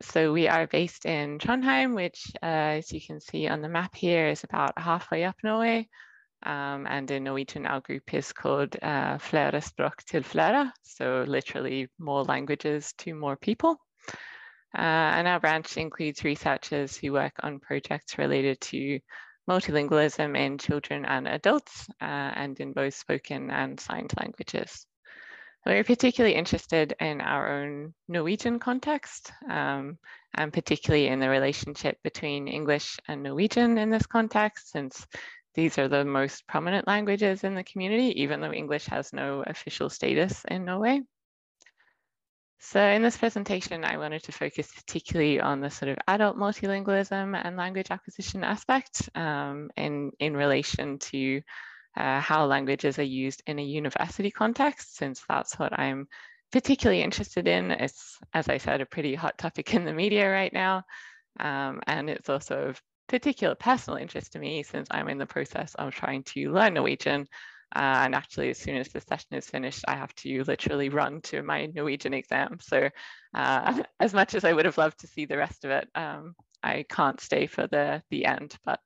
So we are based in Trondheim, which, as you can see on the map here, is about halfway up Norway. And in Norwegian, our group is called Flere språk til Flere, so literally more languages to more people. And our branch includes researchers who work on projects related to multilingualism in children and adults, and in both spoken and signed languages. We're particularly interested in our own Norwegian context, and particularly in the relationship between English and Norwegian in this context, since these are the most prominent languages in the community, even though English has no official status in Norway. So in this presentation, I wanted to focus particularly on the sort of adult multilingualism and language acquisition aspect in relation to how languages are used in a university context, since that's what I'm particularly interested in. It's, as I said, a pretty hot topic in the media right now. And it's also of particular personal interest to me, since I'm in the process of trying to learn Norwegian. And actually, as soon as the session is finished, I have to literally run to my Norwegian exam. So as much as I would have loved to see the rest of it, I can't stay for the end. But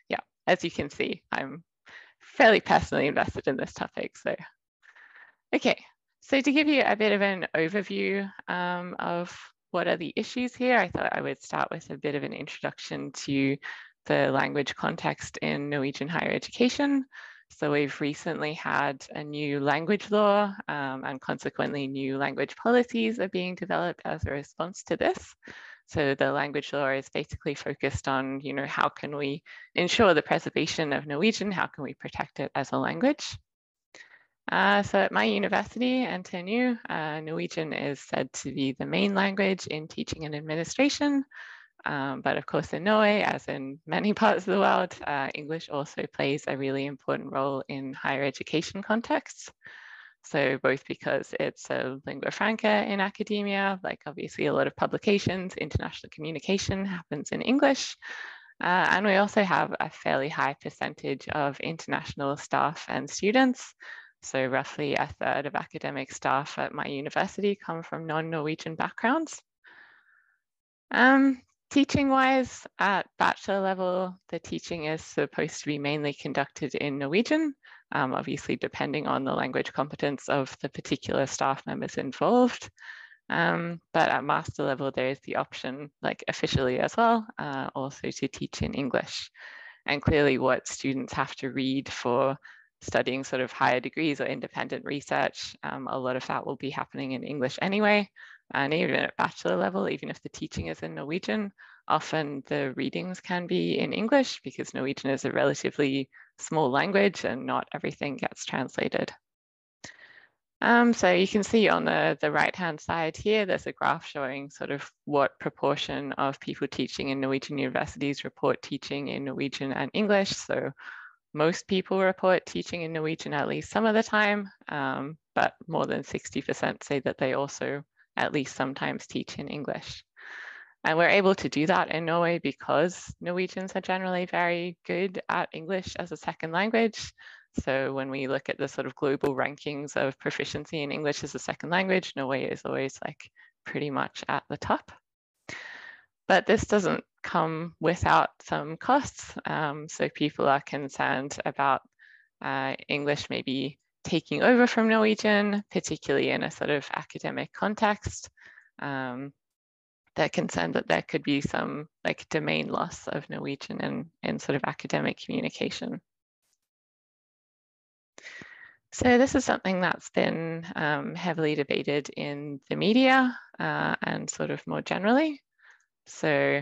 yeah, as you can see, I'm fairly personally invested in this topic. So, okay, so to give you a bit of an overview of what are the issues here, I thought I would start with a bit of an introduction to the language context in Norwegian higher education. So we've recently had a new language law, and consequently new language policies are being developed as a response to this. So the language law is basically focused on, how can we ensure the preservation of Norwegian? How can we protect it as a language? So at my university, NTNU, Norwegian is said to be the main language in teaching and administration. But of course, in Norway, as in many parts of the world, English also plays a really important role in higher education contexts. So both because it's a lingua franca in academia, like obviously a lot of publications, international communication happens in English. And we also have a fairly high percentage of international staff and students. So roughly a third of academic staff at my university come from non-Norwegian backgrounds. Teaching-wise, at bachelor level, the teaching is supposed to be mainly conducted in Norwegian, obviously depending on the language competence of the particular staff members involved. But at master level, there is the option, like officially as well, also to teach in English. And clearly what students have to read for studying sort of higher degrees or independent research, a lot of that will be happening in English anyway. And even at bachelor level, even if the teaching is in Norwegian, often the readings can be in English because Norwegian is a relatively small language and not everything gets translated. So you can see on the right-hand side here, there's a graph showing sort of what proportion of people teaching in Norwegian universities report teaching in Norwegian and English. So most people report teaching in Norwegian at least some of the time, but more than 60% say that they also at least sometimes teach in English. And we're able to do that in Norway because Norwegians are generally very good at English as a second language. So when we look at the sort of global rankings of proficiency in English as a second language, Norway is always like pretty much at the top. But this doesn't come without some costs. So people are concerned about English maybe taking over from Norwegian, particularly in a sort of academic context. They're concerned that there could be some like domain loss of Norwegian in sort of academic communication. So this is something that's been heavily debated in the media and sort of more generally. So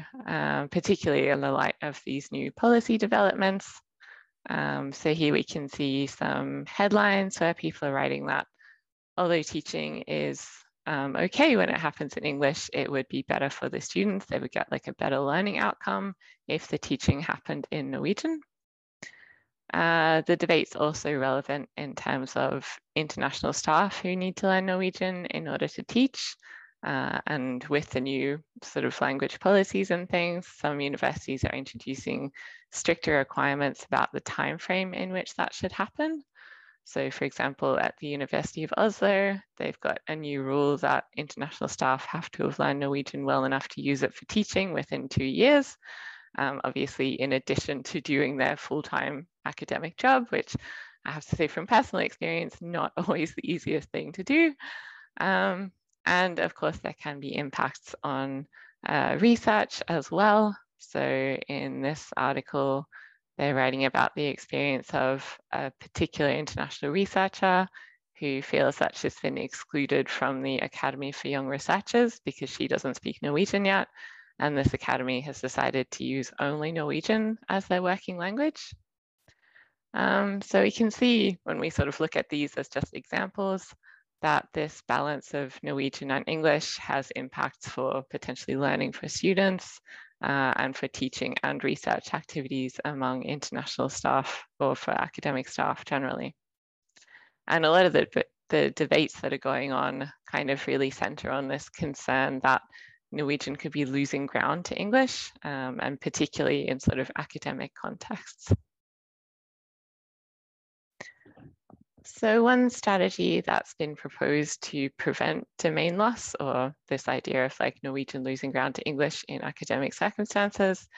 particularly in the light of these new policy developments. So here we can see some headlines where people are writing that although teaching is okay when it happens in English, it would be better for the students. They would get like a better learning outcome if the teaching happened in Norwegian. The debate's also relevant in terms of international staff who need to learn Norwegian in order to teach. And with the new sort of language policies and things, some universities are introducing stricter requirements about the time frame in which that should happen. So for example, at the University of Oslo, they've got a new rule that international staff have to have learned Norwegian well enough to use it for teaching within 2 years. Obviously, in addition to doing their full-time academic job, which I have to say from personal experience, not always the easiest thing to do. And of course, there can be impacts on research as well. So in this article, they're writing about the experience of a particular international researcher who feels that she's been excluded from the Academy for Young Researchers because she doesn't speak Norwegian yet. And this academy has decided to use only Norwegian as their working language. So we can see when we sort of look at these as just examples that this balance of Norwegian and English has impacts for potentially learning for students and for teaching and research activities among international staff or for academic staff generally. And a lot of the debates that are going on kind of really center on this concern that Norwegian could be losing ground to English, and particularly in sort of academic contexts. So one strategy that's been proposed to prevent domain loss, or this idea of like Norwegian losing ground to English in academic circumstances,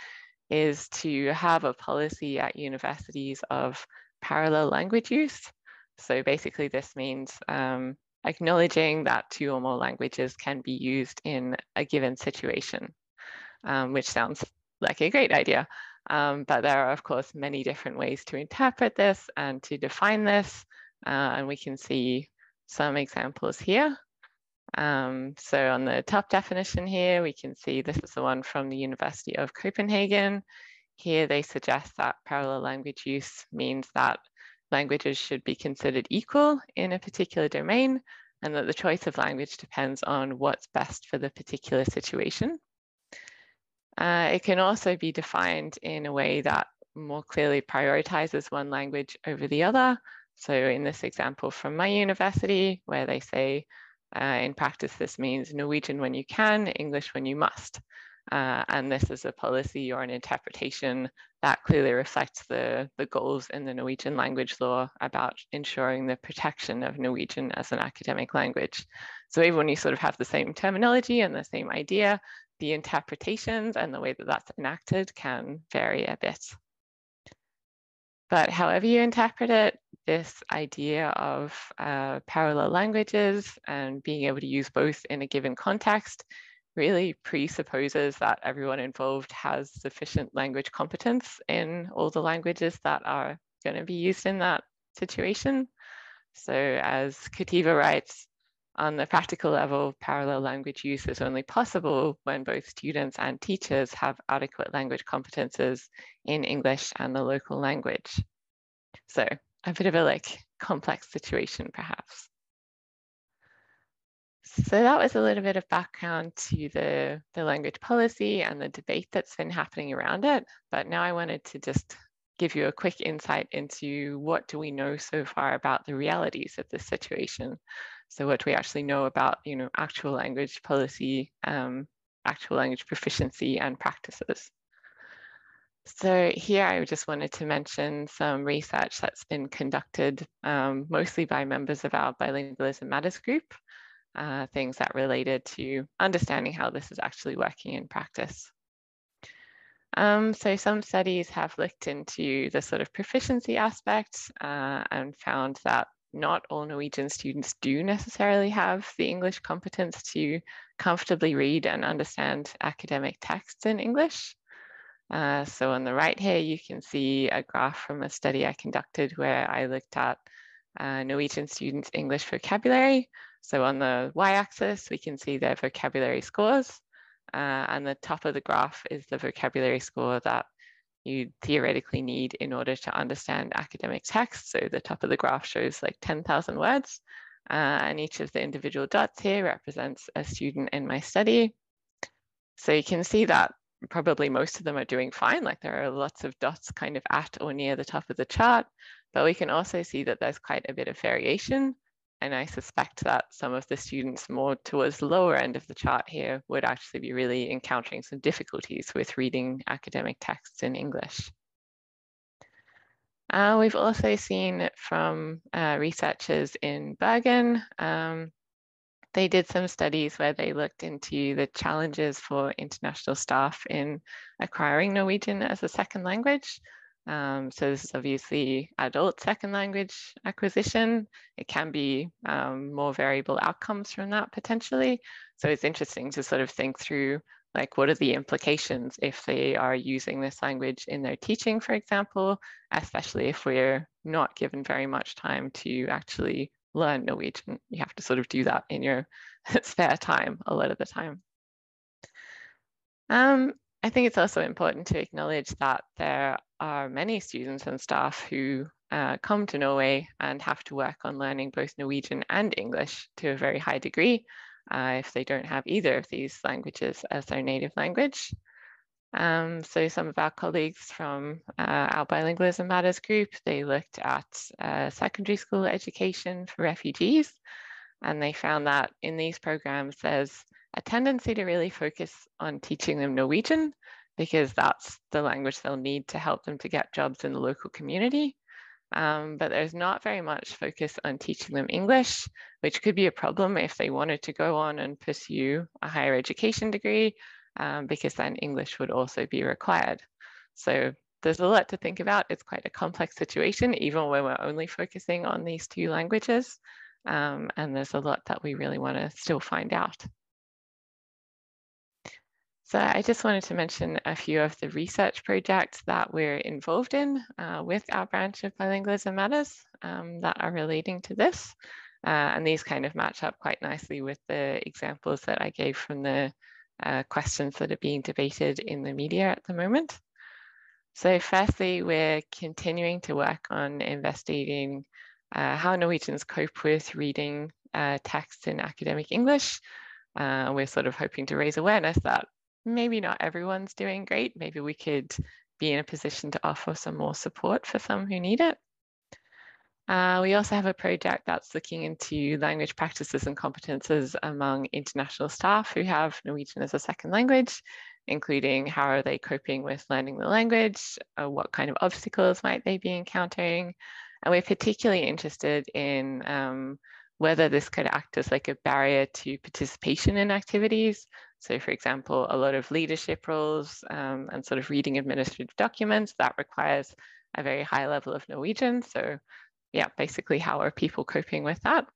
is to have a policy at universities of parallel language use. So basically this means acknowledging that 2 or more languages can be used in a given situation, which sounds like a great idea. But there are, of course, many different ways to interpret this and to define this. And we can see some examples here. So on the top definition here, we can see this is the one from the University of Copenhagen. Here they suggest that parallel language use means that languages should be considered equal in a particular domain, and that the choice of language depends on what's best for the particular situation. It can also be defined in a way that more clearly prioritizes one language over the other. So in this example from my university, where they say, in practice, this means Norwegian when you can, English when you must. And this is a policy or an interpretation that clearly reflects the goals in the Norwegian language law about ensuring the protection of Norwegian as an academic language. So even when you sort of have the same terminology and the same idea, the interpretations and the way that that's enacted can vary a bit. But however you interpret it, this idea of parallel languages and being able to use both in a given context really presupposes that everyone involved has sufficient language competence in all the languages that are going to be used in that situation. So as Kativa writes, on the practical level, parallel language use is only possible when both students and teachers have adequate language competences in English and the local language. So a bit of a complex situation, perhaps. So that was a little bit of background to the language policy and the debate that's been happening around it. But now I wanted to just give you a quick insight into what do we know so far about the realities of this situation. So what do we actually know about, actual language policy, actual language proficiency and practices. So here I just wanted to mention some research that's been conducted mostly by members of our Bilingualism Matters group, things that related to understanding how this is actually working in practice. So some studies have looked into the sort of proficiency aspect and found that not all Norwegian students do necessarily have the English competence to comfortably read and understand academic texts in English. So on the right here, you can see a graph from a study I conducted where I looked at Norwegian students' English vocabulary. So on the y-axis, we can see their vocabulary scores. And the top of the graph is the vocabulary score that you theoretically need in order to understand academic text. So the top of the graph shows like 10,000 words. And each of the individual dots here represents a student in my study. So you can see that probably most of them are doing fine. Like there are lots of dots kind of at or near the top of the chart, but we can also see that there's quite a bit of variation. And I suspect that some of the students more towards the lower end of the chart here would actually be really encountering some difficulties with reading academic texts in English. We've also seen from researchers in Bergen. They did some studies where they looked into the challenges for international staff in acquiring Norwegian as a second language. So this is obviously adult second language acquisition. It can be more variable outcomes from that potentially. So it's interesting to sort of think through, like, what are the implications if they are using this language in their teaching, for example, especially if we're not given very much time to actually learn Norwegian. You have to sort of do that in your spare time a lot of the time. I think it's also important to acknowledge that there are many students and staff who come to Norway and have to work on learning both Norwegian and English to a very high degree if they don't have either of these languages as their native language. So some of our colleagues from our Bilingualism Matters group, they looked at secondary school education for refugees, and they found that in these programs, there's a tendency to really focus on teaching them Norwegian because that's the language they'll need to help them to get jobs in the local community. But there's not very much focus on teaching them English, which could be a problem if they wanted to go on and pursue a higher education degree, because then English would also be required. So there's a lot to think about. It's quite a complex situation, even when we're only focusing on these two languages. And there's a lot that we really want to still find out. So I just wanted to mention a few of the research projects that we're involved in with our branch of Bilingualism Matters that are relating to this. And these kind of match up quite nicely with the examples that I gave from the questions that are being debated in the media at the moment. So firstly, we're continuing to work on investigating how Norwegians cope with reading texts in academic English. We're sort of hoping to raise awareness that maybe not everyone's doing great. Maybe we could be in a position to offer some more support for some who need it. We also have a project that's looking into language practices and competences among international staff who have Norwegian as a second language, including how are they coping with learning the language, what kind of obstacles might they be encountering. And we're particularly interested in whether this could act as like a barrier to participation in activities. So for example, a lot of leadership roles and sort of reading administrative documents, that requires a very high level of Norwegian. So yeah, basically how are people coping with that?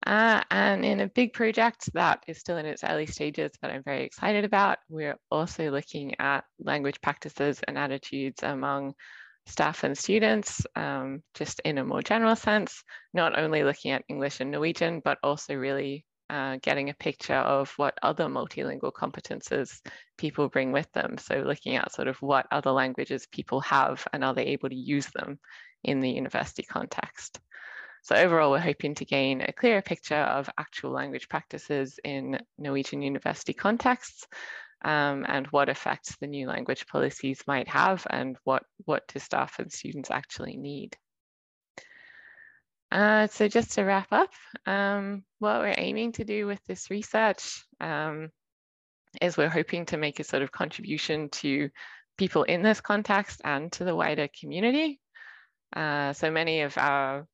And in a big project that is still in its early stages, but I'm very excited about, we're also looking at language practices and attitudes among staff and students, just in a more general sense, not only looking at English and Norwegian, but also really getting a picture of what other multilingual competences people bring with them. So looking at sort of what other languages people have and are they able to use them in the university context. So overall, we're hoping to gain a clearer picture of actual language practices in Norwegian university contexts, and what effects the new language policies might have and what do staff and students actually need. So just to wrap up, what we're aiming to do with this research is we're hoping to make a sort of contribution to people in this context and to the wider community. So many of our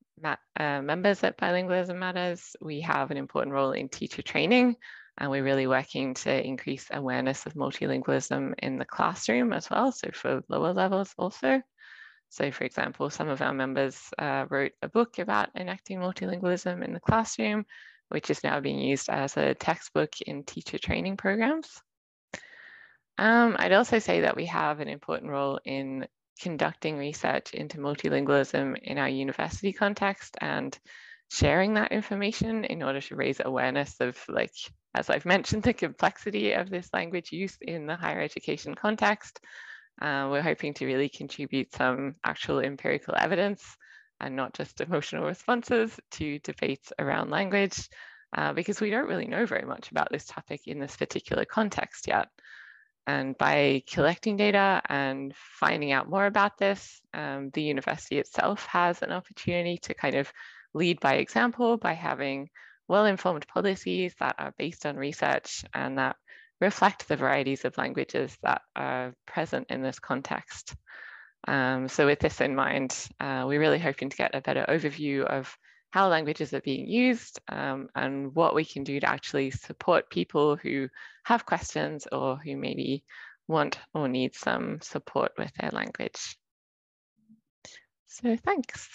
members at Bilingualism Matters, we have an important role in teacher training, and we're really working to increase awareness of multilingualism in the classroom as well, so for lower levels also. So for example, some of our members wrote a book about enacting multilingualism in the classroom, which is now being used as a textbook in teacher training programs. I'd also say that we have an important role in conducting research into multilingualism in our university context and sharing that information in order to raise awareness of, like, as I've mentioned, the complexity of this language use in the higher education context. We're hoping to really contribute some actual empirical evidence and not just emotional responses to debates around language, because we don't really know very much about this topic in this particular context yet. And by collecting data and finding out more about this, the university itself has an opportunity to kind of lead by example by having well-informed policies that are based on research and that reflect the varieties of languages that are present in this context. So with this in mind, we're really hoping to get a better overview of how languages are being used and what we can do to actually support people who have questions or who maybe want or need some support with their language. So thanks.